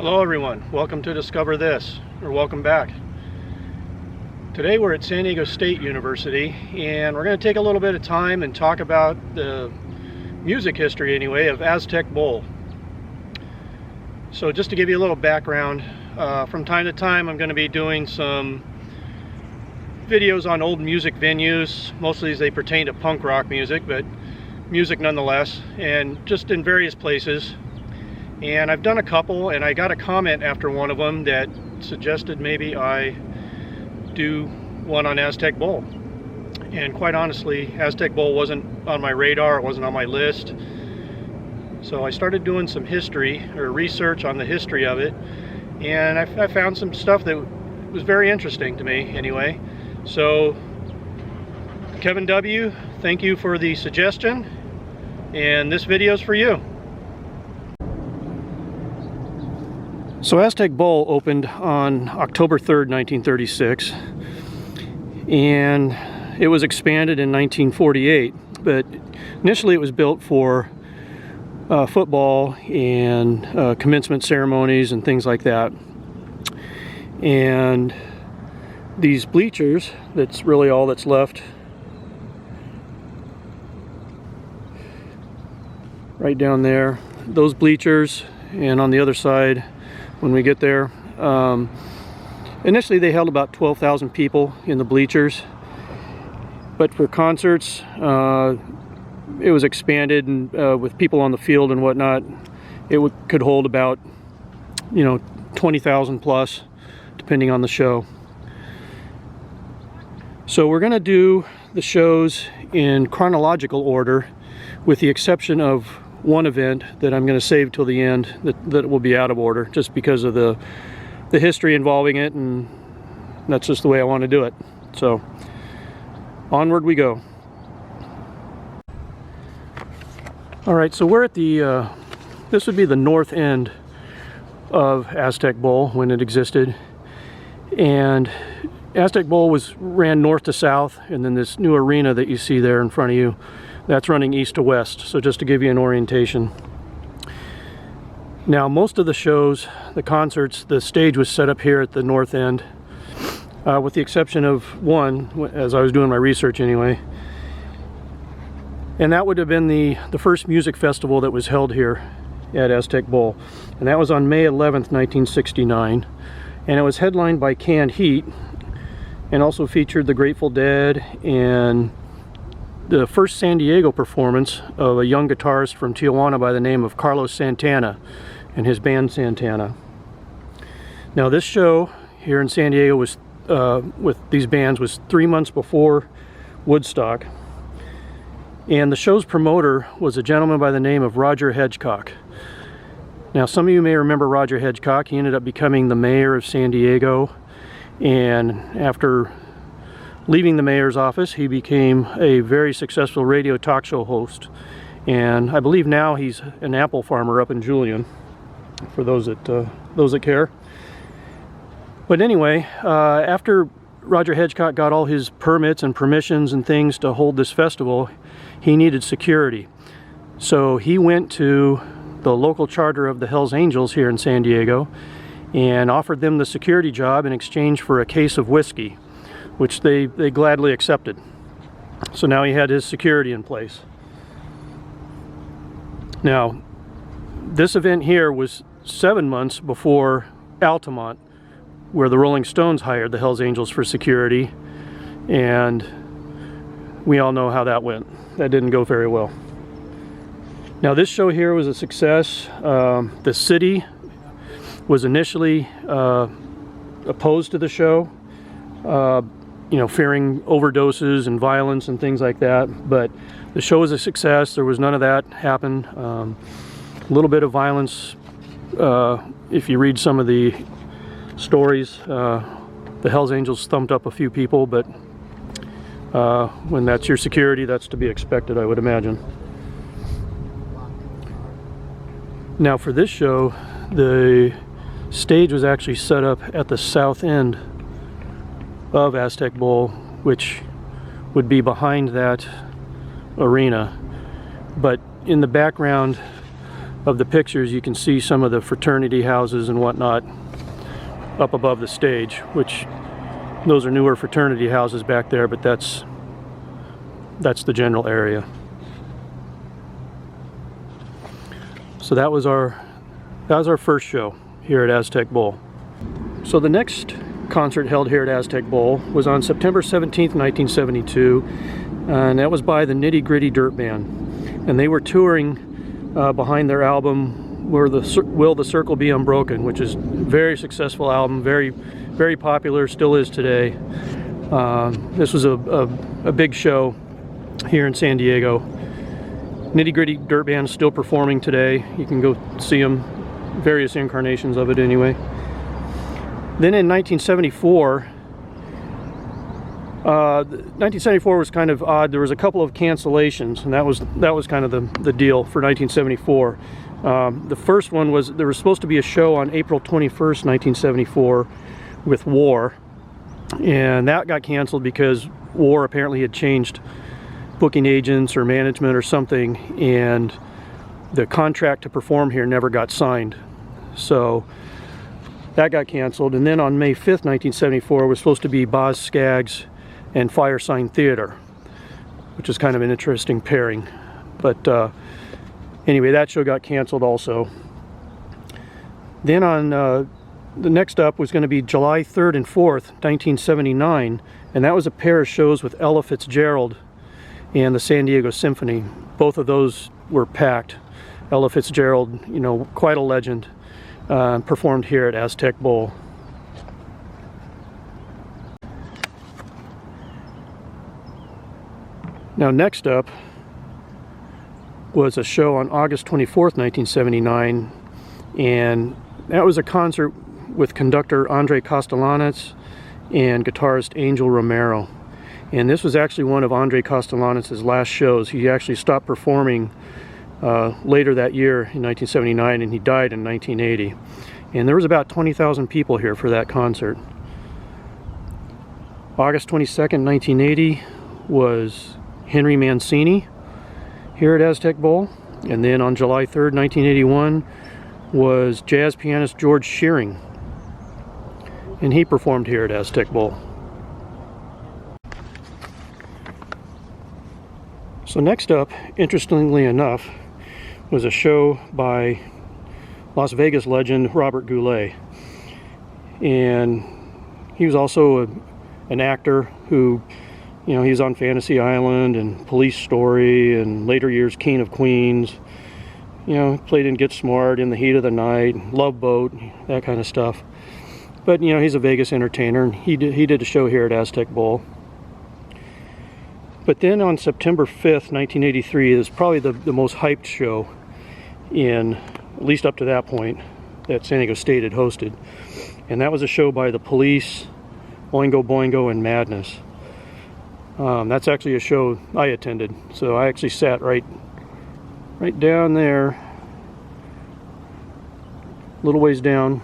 Hello everyone, welcome to Discover This, or welcome back. Today we're at San Diego State University and we're going to take a little bit of time and talk about the music history anyway of Aztec Bowl. So just to give you a little background, from time to time I'm going to be doing some videos on old music venues. Mostly they pertain to punk rock music, but music nonetheless, and just in various places. And I've done a couple, and I got a comment after one of them that suggested maybe I do one on Aztec Bowl. And quite honestly, Aztec Bowl wasn't on my radar, it wasn't on my list. So I started doing some history, or research on the history of it, and I found some stuff that was very interesting to me anyway. So Kevin W., thank you for the suggestion, and this video is for you. So Aztec Bowl opened on October 3rd, 1936, and it was expanded in 1948, but initially it was built for football and commencement ceremonies and things like that. And these bleachers, that's really all that's left right down there, those bleachers, and on the other side when we get there, initially they held about 12,000 people in the bleachers, but for concerts it was expanded, and with people on the field and whatnot, it could hold about 20,000 plus, depending on the show. So we're going to do the shows in chronological order, with the exception of one event that I'm going to save till the end that will be out of order, just because of the history involving it, and that's just the way I want to do it. So onward we go. Alright, so we're at the this would be the north end of Aztec Bowl when it existed, and Aztec Bowl ran north to south, and then this new arena that you see there in front of you, that's running east to west. So just to give you an orientation. Now most of the shows, the concerts, the stage was set up here at the north end, with the exception of one, as I was doing my research anyway. And that would have been the first music festival that was held here at Aztec Bowl. And that was on May 11th, 1969. And it was headlined by Canned Heat, and also featured the Grateful Dead, and the first San Diego performance of a young guitarist from Tijuana by the name of Carlos Santana and his band Santana. Now this show here in San Diego was with these bands was 3 months before Woodstock, and the show's promoter was a gentleman by the name of Roger Hedgecock. Now some of you may remember Roger Hedgecock. He ended up becoming the mayor of San Diego, and after leaving the mayor's office, he became a very successful radio talk show host, and I believe now he's an apple farmer up in Julian, for those that care. But anyway, after Roger Hedgecock got all his permits and permissions and things to hold this festival, he needed security. So he went to the local charter of the Hells Angels here in San Diego and offered them the security job in exchange for a case of whiskey, which they gladly accepted. So now he had his security in place. Now, this event here was 7 months before Altamont, where the Rolling Stones hired the Hells Angels for security, and we all know how that went. That didn't go very well. Now this show here was a success. The city was initially opposed to the show, fearing overdoses and violence and things like that, but the show was a success. There was none of that happen. A little bit of violence, if you read some of the stories, the Hells Angels thumped up a few people, but when that's your security, that's to be expected, I would imagine. Now for this show, the stage was actually set up at the south end of Aztec Bowl, which would be behind that arena. But in the background of the pictures, you can see some of the fraternity houses and whatnot up above the stage, which those are newer fraternity houses back there, but that's the general area. So that was our first show here at Aztec Bowl. So the next concert held here at Aztec Bowl was on September 17th, 1972, and that was by the Nitty Gritty Dirt Band, and they were touring behind their album Will the Circle Be Unbroken, which is a very successful album, very popular, still is today. This was a big show here in San Diego. Nitty Gritty Dirt Band is still performing today. You can go see them, various incarnations of it anyway. Then in 1974, 1974 was kind of odd. There was a couple of cancellations, and that was kind of the deal for 1974. The first one was there was supposed to be a show on April 21st, 1974 with War, and that got canceled because War apparently had changed booking agents or management or something, and the contract to perform here never got signed. So that got canceled. And then on May 5th, 1974 was supposed to be Boz Scaggs and Fire Sign Theater, which is kind of an interesting pairing. But anyway, that show got canceled also. Then on the next up was going to be July 3rd and 4th, 1979, and that was a pair of shows with Ella Fitzgerald and the San Diego Symphony. Both of those were packed. Ella Fitzgerald, you know, quite a legend, performed here at Aztec Bowl. Now next up was a show on August 24th, 1979, and that was a concert with conductor Andre Castellanos and guitarist Angel Romero. And this was actually one of Andre Castellanos' last shows. He actually stopped performing later that year in 1979, and he died in 1980. And there was about 20,000 people here for that concert. August 22nd, 1980 was Henry Mancini here at Aztec Bowl. And then on July 3rd, 1981 was jazz pianist George Shearing, and he performed here at Aztec Bowl. So next up, interestingly enough, was a show by Las Vegas legend Robert Goulet. And he was also an actor who, you know, he was on Fantasy Island and Police Story and later years King of Queens. You know, played in Get Smart, In the Heat of the Night, Love Boat, that kind of stuff. But, you know, he's a Vegas entertainer, and he did a show here at Aztec Bowl. But then on September 5th, 1983, is probably the most hyped show in, at least up to that point, that San Diego State had hosted. And that was a show by the Police, Oingo Boingo, and Madness. That's actually a show I attended. So I actually sat right down there, a little ways down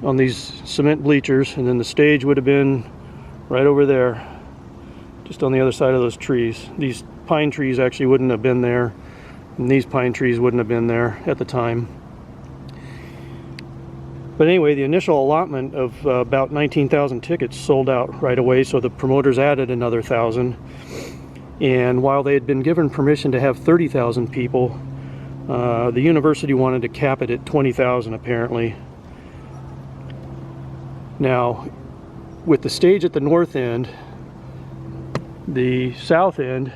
on these cement bleachers, and then the stage would have been right over there, just on the other side of those trees. These pine trees actually wouldn't have been there, and these pine trees wouldn't have been there at the time. But anyway, the initial allotment of about 19,000 tickets sold out right away, so the promoters added another 1,000. And while they had been given permission to have 30,000 people, the university wanted to cap it at 20,000 apparently. Now, with the stage at the north end, the south end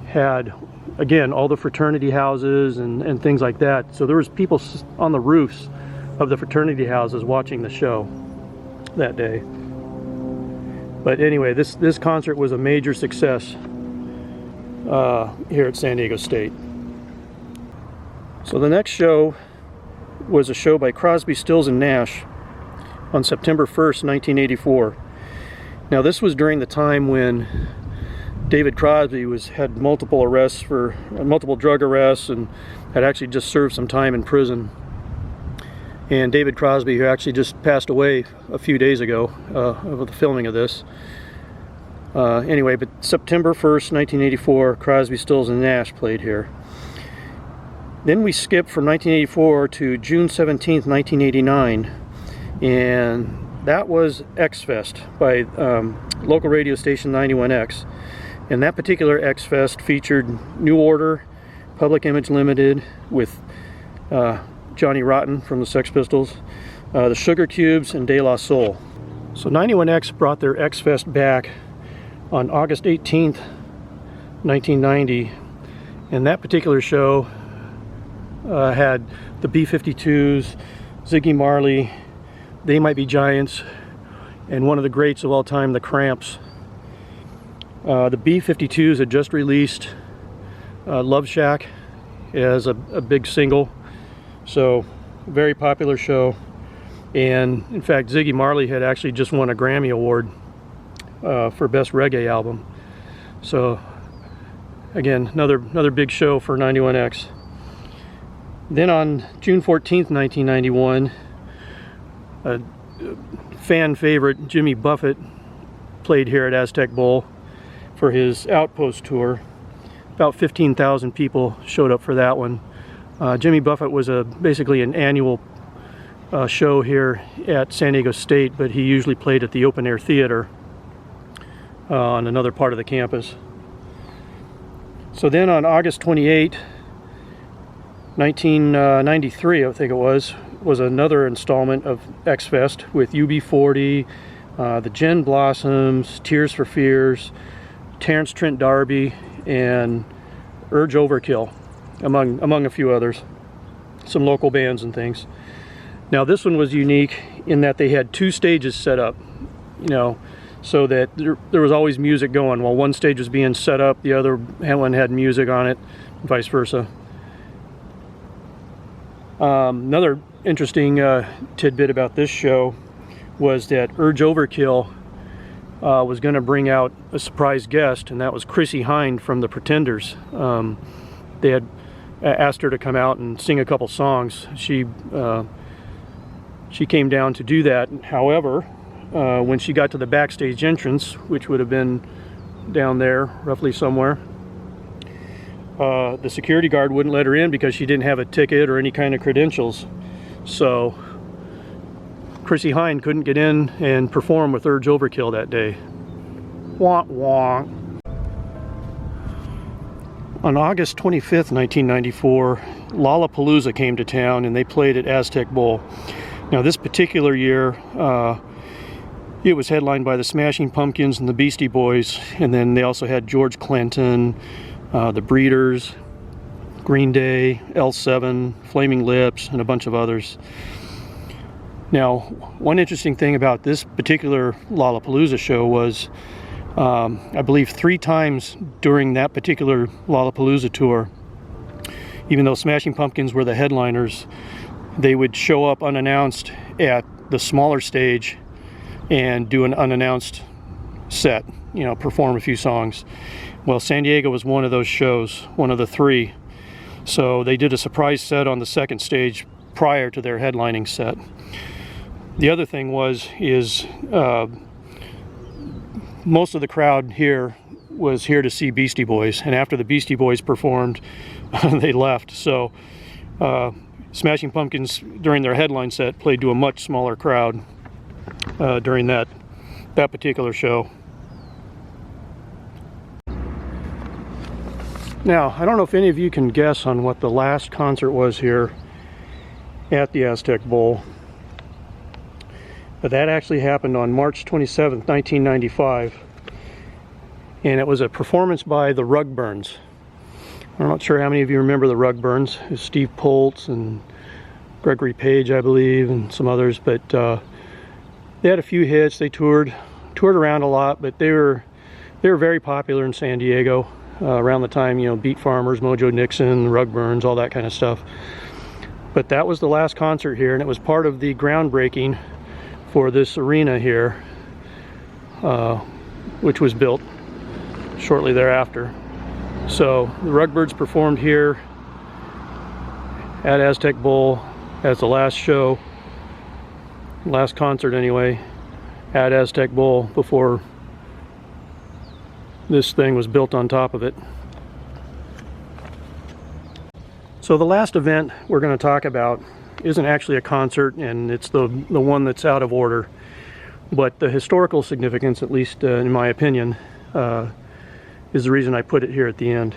had, again, all the fraternity houses and things like that. So there was people on the roofs of the fraternity houses watching the show that day. But anyway, this concert was a major success here at San Diego State. So the next show was a show by Crosby, Stills, and Nash on September 1st, 1984. Now this was during the time when David Crosby had multiple arrests multiple drug arrests, and had actually just served some time in prison. And David Crosby, who actually just passed away a few days ago of the filming of this. Anyway, but September 1st, 1984, Crosby, Stills, and Nash played here. Then we skip from 1984 to June 17th, 1989, and that was X-Fest by local radio station 91X. And that particular X-Fest featured New Order, Public Image Limited with Johnny Rotten from the Sex Pistols, the Sugar Cubes, and De La Soul. So 91X brought their X-Fest back on August 18th, 1990, and that particular show had the B-52s, Ziggy Marley, They Might Be Giants, and one of the greats of all time, the Cramps. The B-52s had just released Love Shack as a big single, so very popular show. And in fact, Ziggy Marley had actually just won a Grammy Award for Best Reggae Album. So again, another big show for 91X. Then on June 14th, 1991, a fan favorite, Jimmy Buffett, played here at Aztec Bowl for his Outpost tour. About 15,000 people showed up for that one. Jimmy Buffett was basically an annual show here at San Diego State, but he usually played at the Open Air Theater on another part of the campus. So then on August 28, 1993, I think it was another installment of X-Fest with UB40, the Gin Blossoms, Tears for Fears, Terrence Trent D'Arby, and Urge Overkill, among a few others, some local bands and things. Now this one was unique in that they had two stages set up, so that there was always music going. While one stage was being set up, the other one had music on it, and vice versa. Another interesting tidbit about this show was that Urge Overkill was going to bring out a surprise guest, and that was Chrissie Hynde from the Pretenders. They had asked her to come out and sing a couple songs. She came down to do that. However, when she got to the backstage entrance, which would have been down there roughly somewhere, the security guard wouldn't let her in because she didn't have a ticket or any kind of credentials. So Chrissie Hynde couldn't get in and perform with Urge Overkill that day. Wah wah. On August 25th, 1994, Lollapalooza came to town and they played at Aztec Bowl. Now this particular year, it was headlined by the Smashing Pumpkins and the Beastie Boys, and then they also had George Clinton, the Breeders, Green Day, L7, Flaming Lips, and a bunch of others. Now, one interesting thing about this particular Lollapalooza show was, I believe 3 times during that particular Lollapalooza tour, even though Smashing Pumpkins were the headliners, they would show up unannounced at the smaller stage and do an unannounced set, perform a few songs. Well, San Diego was one of those shows, one of the 3. So they did a surprise set on the second stage prior to their headlining set. The other thing is most of the crowd here was here to see Beastie Boys, and after the Beastie Boys performed, they left. So Smashing Pumpkins, during their headline set, played to a much smaller crowd during that particular show. Now, I don't know if any of you can guess on what the last concert was here at the Aztec Bowl, but that actually happened on March 27th, 1995, and it was a performance by the Rugburns. I'm not sure how many of you remember the Rugburns. It was Steve Poltz and Gregory Page, I believe, and some others, but they had a few hits. They toured around a lot, but they were very popular in San Diego around the time, Beat Farmers, Mojo Nixon, Rugburns, all that kind of stuff. But that was the last concert here, and it was part of the groundbreaking for this arena here, which was built shortly thereafter. So the Rugbirds performed here at Aztec Bowl as the last show, last concert anyway, at Aztec Bowl before this thing was built on top of it. So the last event we're going to talk about isn't actually a concert, and it's the one that's out of order. But the historical significance, at least in my opinion, is the reason I put it here at the end.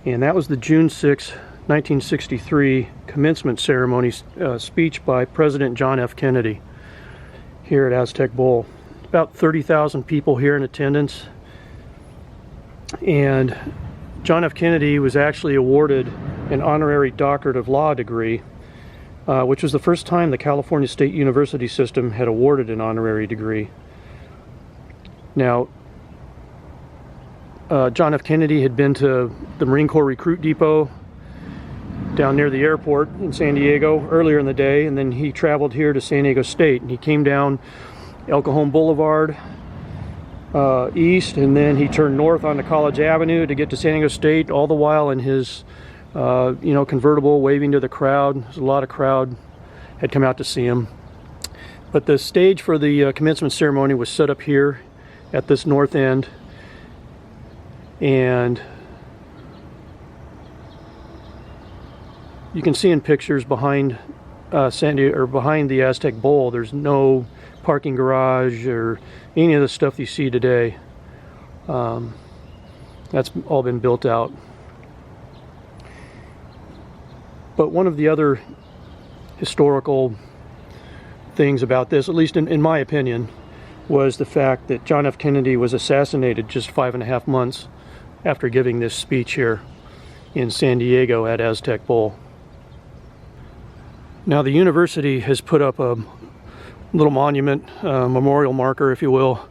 And that was the June 6, 1963 commencement ceremony speech by President John F. Kennedy here at Aztec Bowl. About 30,000 people here in attendance. And John F. Kennedy was actually awarded an honorary doctorate of law degree, which was the first time the California State University system had awarded an honorary degree. Now, John F. Kennedy had been to the Marine Corps Recruit Depot down near the airport in San Diego earlier in the day, and then he traveled here to San Diego State, and he came down El Cajon Boulevard east, and then he turned north onto College Avenue to get to San Diego State, all the while in his convertible, waving to the crowd. There's a lot of crowd had come out to see him. But the stage for the commencement ceremony was set up here at this north end, and you can see in pictures behind behind the Aztec Bowl, there's no parking garage or any of the stuff you see today. That's all been built out. But one of the other historical things about this, at least in my opinion, was the fact that John F. Kennedy was assassinated just 5.5 months after giving this speech here in San Diego at Aztec Bowl. Now, the university has put up a little monument, memorial marker, if you will,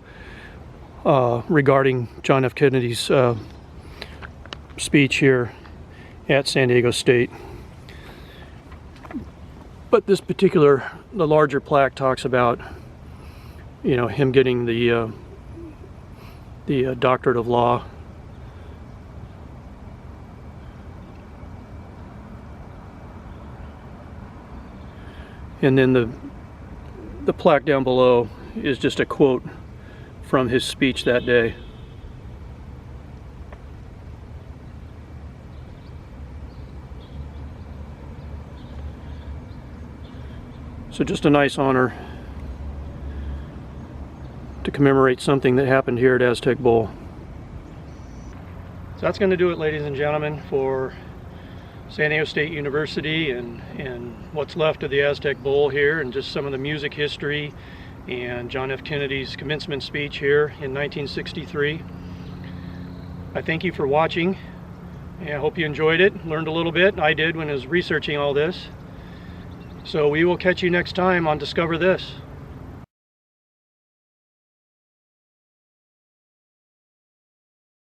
regarding John F. Kennedy's speech here at San Diego State. But this the larger plaque talks about, him getting the doctorate of law. And then the plaque down below is just a quote from his speech that day. So just a nice honor to commemorate something that happened here at Aztec Bowl. So that's going to do it, ladies and gentlemen, for San Diego State University and what's left of the Aztec Bowl here, and just some of the music history and John F. Kennedy's commencement speech here in 1963. I thank you for watching, and I hope you enjoyed it, learned a little bit. I did when I was researching all this. So we will catch you next time on Discover This.